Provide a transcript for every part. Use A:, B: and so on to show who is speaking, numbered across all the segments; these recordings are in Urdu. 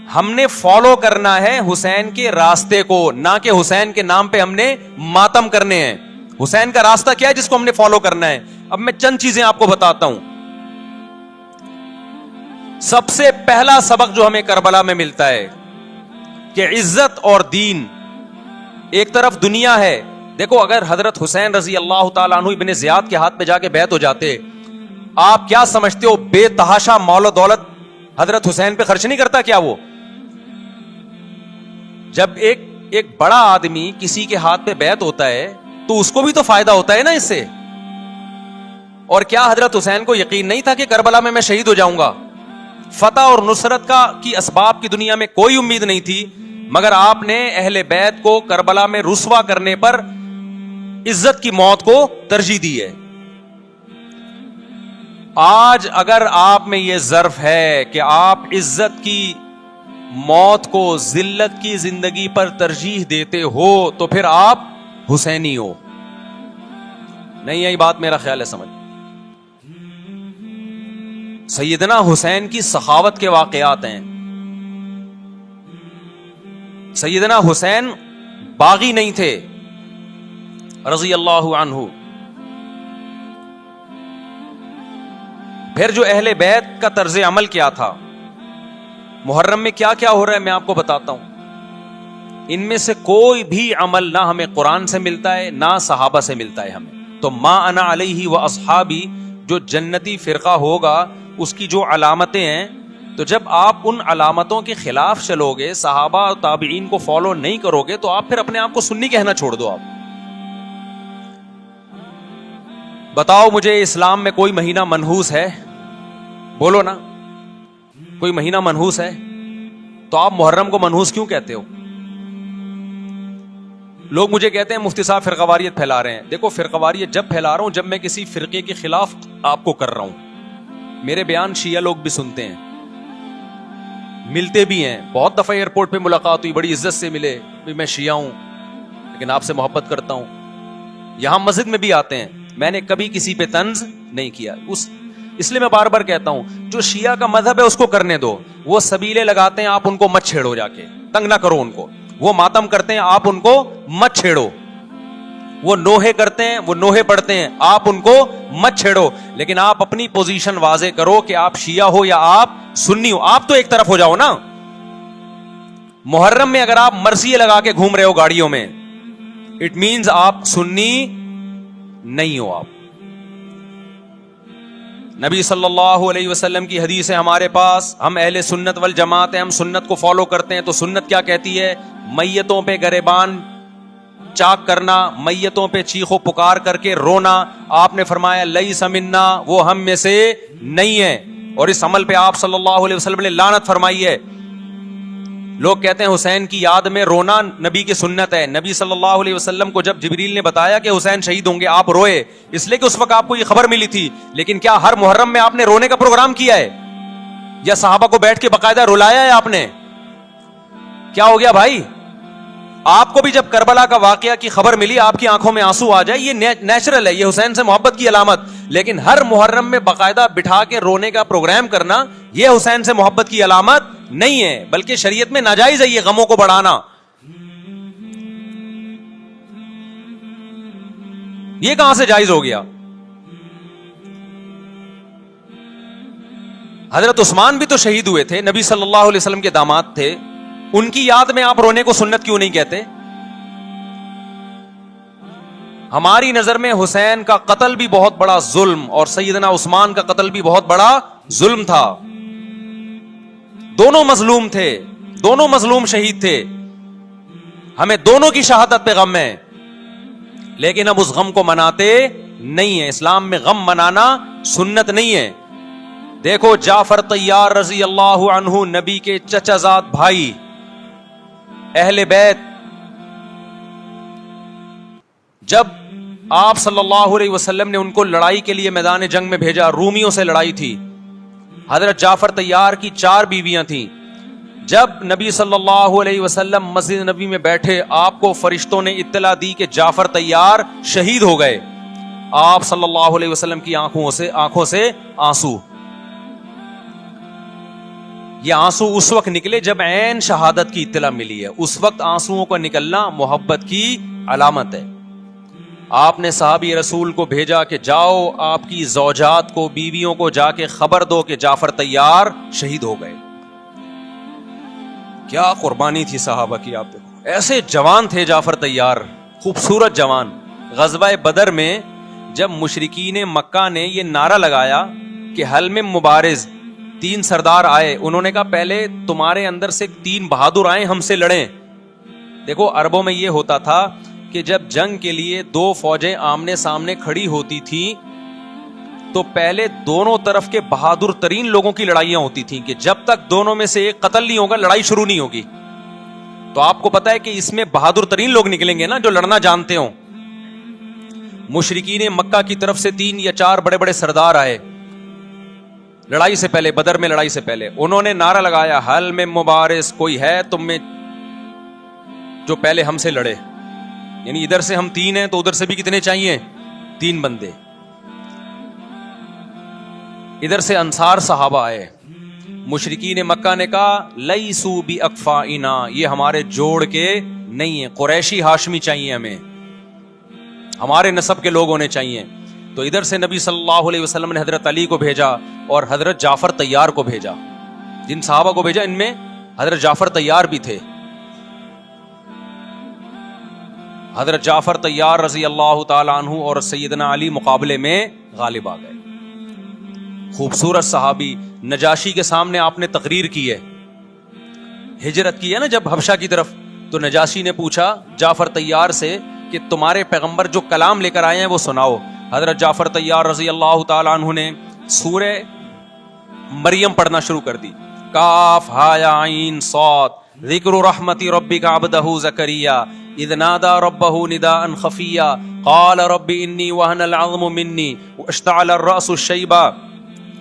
A: ہم نے فالو کرنا ہے حسین کے راستے کو، نہ کہ حسین کے نام پہ ہم نے ماتم کرنے ہیں. حسین کا راستہ کیا ہے جس کو ہم نے فالو کرنا ہے؟ اب میں چند چیزیں آپ کو بتاتا ہوں. سب سے پہلا سبق جو ہمیں کربلا میں ملتا ہے کہ عزت اور دین، ایک طرف دنیا ہے. دیکھو اگر حضرت حسین رضی اللہ تعالیٰ عنہ ابن زیاد کے ہاتھ پہ جا کے بیعت ہو جاتے، آپ کیا سمجھتے ہو بے تحاشا مال و دولت حضرت حسین پہ خرچ نہیں کرتا کیا وہ؟ جب ایک بڑا آدمی کسی کے ہاتھ پہ بیعت ہوتا ہے تو اس کو بھی تو فائدہ ہوتا ہے نا اس سے. اور کیا حضرت حسین کو یقین نہیں تھا کہ کربلا میں شہید ہو جاؤں گا؟ فتح اور نصرت کی اسباب کی دنیا میں کوئی امید نہیں تھی، مگر آپ نے اہل بیت کو کربلا میں رسوا کرنے پر عزت کی موت کو ترجیح دی ہے. آج اگر آپ میں یہ ظرف ہے کہ آپ عزت کی موت کو ذلت کی زندگی پر ترجیح دیتے ہو تو پھر آپ حسینی ہو. نہیں یہی بات میرا خیال ہے سمجھ. سیدنا حسین کی سخاوت کے واقعات ہیں. سیدنا حسین باغی نہیں تھے رضی اللہ عنہ. پھر جو اہل بیت کا طرز عمل کیا تھا، محرم میں کیا کیا ہو رہا ہے میں آپ کو بتاتا ہوں. ان میں سے کوئی بھی عمل نہ ہمیں قرآن سے ملتا ہے نہ صحابہ سے ملتا ہے ہمیں. تو ما انا علیہ و اصحابی جو جنتی فرقہ ہوگا اس کی جو علامتیں ہیں، تو جب آپ ان علامتوں کے خلاف چلو گے، صحابہ و تابعین کو فالو نہیں کرو گے، تو آپ پھر اپنے آپ کو سنی کہنا چھوڑ دو. آپ بتاؤ مجھے اسلام میں کوئی مہینہ منحوس ہے؟ بولو نا، کوئی مہینہ منحوس ہے؟ تو آپ محرم کو منحوس کیوں کہتے ہو؟ لوگ مجھے کہتے ہیں مفتی صاحب فرقہ واریت پھیلا رہے ہیں. دیکھو فرقہ واریت جب پھیلا رہا ہوں جب میں کسی فرقے کے خلاف آپ کو کر رہا ہوں. میرے بیان شیعہ لوگ بھی سنتے ہیں، ملتے بھی ہیں. بہت دفعہ ایئرپورٹ پہ ملاقات ہوئی، بڑی عزت سے ملے، میں شیعہ ہوں لیکن آپ سے محبت کرتا ہوں. یہاں مسجد میں بھی آتے ہیں. میں نے کبھی کسی پہ طنز نہیں کیا. اس لیے میں بار بار کہتا ہوں جو شیعہ کا مذہب ہے اس کو کرنے دو. وہ سبیلے لگاتے ہیں، آپ ان کو مت چھیڑو، جا کے تنگ نہ کرو ان کو. وہ ماتم کرتے ہیں، آپ ان کو مت چھیڑو. وہ نوحے کرتے ہیں، وہ نوحے پڑھتے ہیں، آپ ان کو مت چھیڑو. لیکن آپ اپنی پوزیشن واضح کرو کہ آپ شیعہ ہو یا آپ سنی ہو. آپ تو ایک طرف ہو جاؤ نا. محرم میں اگر آپ مرثیے لگا کے گھوم رہے ہو گاڑیوں میں، اٹ مینز آپ سنی نہیں ہو. آپ نبی صلی اللہ علیہ وسلم کی حدیث ہے ہمارے پاس، ہم اہل سنت والجماعت ہیں، ہم سنت کو فالو کرتے ہیں. تو سنت کیا کہتی ہے؟ میتوں پہ گریبان چاک کرنا، میتوں پہ چیخو پکار کر کے رونا. آپ نے فرمایا لیس منا، وہ ہم میں سے نہیں ہے. اور اس عمل پہ آپ صلی اللہ علیہ وسلم نے لعنت فرمائی ہے. لوگ کہتے ہیں حسین کی یاد میں رونا نبی کی سنت ہے. نبی صلی اللہ علیہ وسلم کو جب جبریل نے بتایا کہ حسین شہید ہوں گے، آپ روئے اس لیے کہ اس وقت آپ کو یہ خبر ملی تھی. لیکن کیا ہر محرم میں آپ نے رونے کا پروگرام کیا ہے؟ یا صحابہ کو بیٹھ کے باقاعدہ رلایا ہے آپ نے؟ کیا ہو گیا بھائی؟ آپ کو بھی جب کربلا کا واقعہ کی خبر ملی آپ کی آنکھوں میں آنسو آ جائے، یہ نیچرل ہے، یہ حسین سے محبت کی علامت. لیکن ہر محرم میں باقاعدہ بٹھا کے رونے کا پروگرام کرنا یہ حسین سے محبت کی علامت نہیں ہے، بلکہ شریعت میں ناجائز ہے یہ غموں کو بڑھانا. یہ کہاں سے جائز ہو گیا؟ حضرت عثمان بھی تو شہید ہوئے تھے، نبی صلی اللہ علیہ وسلم کے داماد تھے. ان کی یاد میں آپ رونے کو سنت کیوں نہیں کہتے؟ ہماری نظر میں حسین کا قتل بھی بہت بڑا ظلم اور سیدنا عثمان کا قتل بھی بہت بڑا ظلم تھا. دونوں مظلوم تھے، دونوں مظلوم شہید تھے. ہمیں دونوں کی شہادت پہ غم ہے، لیکن اب اس غم کو مناتے نہیں ہیں. اسلام میں غم منانا سنت نہیں ہے. دیکھو جعفر طیار رضی اللہ عنہ، نبی کے چچا زاد بھائی، اہل بیت، جب آپ صلی اللہ علیہ وسلم نے ان کو لڑائی کے لیے میدان جنگ میں بھیجا، رومیوں سے لڑائی تھی. حضرت جعفر طیار کی 4 بیویاں تھیں. جب نبی صلی اللہ علیہ وسلم مسجد نبی میں بیٹھے، آپ کو فرشتوں نے اطلاع دی کہ جعفر طیار شہید ہو گئے. آپ صلی اللہ علیہ وسلم کی آنکھوں سے آنسو. یہ آنسو اس وقت نکلے جب عین شہادت کی اطلاع ملی ہے، اس وقت آنسوؤں کا نکلنا محبت کی علامت ہے۔ آپ نے صحابی رسول کو بھیجا کہ جاؤ آپ کی زوجات کو، بیویوں کو جا کے خبر دو کہ جعفر طیار شہید ہو گئے۔ کیا قربانی تھی صحابہ کی، آپ دیکھو ایسے جوان تھے جعفر طیار، خوبصورت جوان۔ غزوہ بدر میں جب مشرکین مکہ نے یہ نعرہ لگایا کہ حل میں مبارز، 3 سردار آئے، انہوں نے کہا پہلے تمہارے اندر سے 3 بہادر آئیں ہم سے لڑیں۔ دیکھو عربوں میں یہ ہوتا تھا کہ جب جنگ کے لیے 2 فوجیں آمنے سامنے کھڑی ہوتی تھیں تو پہلے دونوں طرف کے بہادر ترین لوگوں کی لڑائیاں ہوتی تھیں کہ جب تک دونوں میں سے ایک قتل نہیں ہوگا لڑائی شروع نہیں ہوگی۔ تو آپ کو پتا ہے کہ اس میں بہادر ترین لوگ نکلیں گے نا جو لڑنا جانتے ہوں۔ مشرکین مکہ کی طرف سے 3 یا 4 بڑے بڑے سردار آئے لڑائی سے پہلے، بدر میں لڑائی سے پہلے، انہوں نے نعرہ لگایا حل میں مبارز، کوئی ہے تم میں جو پہلے ہم سے لڑے؟ یعنی ادھر سے ہم 3 ہیں تو ادھر سے بھی کتنے چاہیے؟ 3 بندے۔ ادھر سے انصار صحابہ آئے، مشرکین مکہ نے کہا لیسو بی اکفائنا، یہ ہمارے جوڑ کے نہیں ہیں، قریشی ہاشمی چاہیے، ہمیں ہمارے نسب کے لوگ ہونے چاہیے۔ تو ادھر سے نبی صلی اللہ علیہ وسلم نے حضرت علی کو بھیجا اور حضرت جعفر طیار کو بھیجا۔ جن صحابہ کو بھیجا ان میں حضرت جعفر طیار بھی تھے۔ حضرت جعفر طیار رضی اللہ تعالی عنہ اور سیدنا علی مقابلے میں غالب آ گئے۔ خوبصورت صحابی، نجاشی کے سامنے آپ نے تقریر کی ہے، ہجرت کی ہے نا جب حبشہ کی طرف، تو نجاشی نے پوچھا جعفر طیار سے کہ تمہارے پیغمبر جو کلام لے کر آئے ہیں وہ سناؤ۔ حضرت جعفر طیار رضی اللہ تعالی عنہ نے سورہ مریم پڑھنا شروع کر دی۔ کاف ہا یا عین صاد ذکر رحمت ربک عبدہ زکریا اذ نادى ربه نداء خفيا قال رب اني وهن العظم مني واشتعل الراس شيبا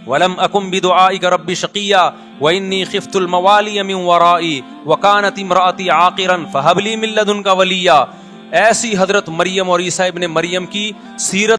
A: ولم اكن بدعائك رب شقيا واني خفت الموالي من ورائي وكانت امراتي عاقرا فهب لي من لدنك وليا۔ ایسی حضرت مریم اور عیسیٰ ابن مریم کی سیرت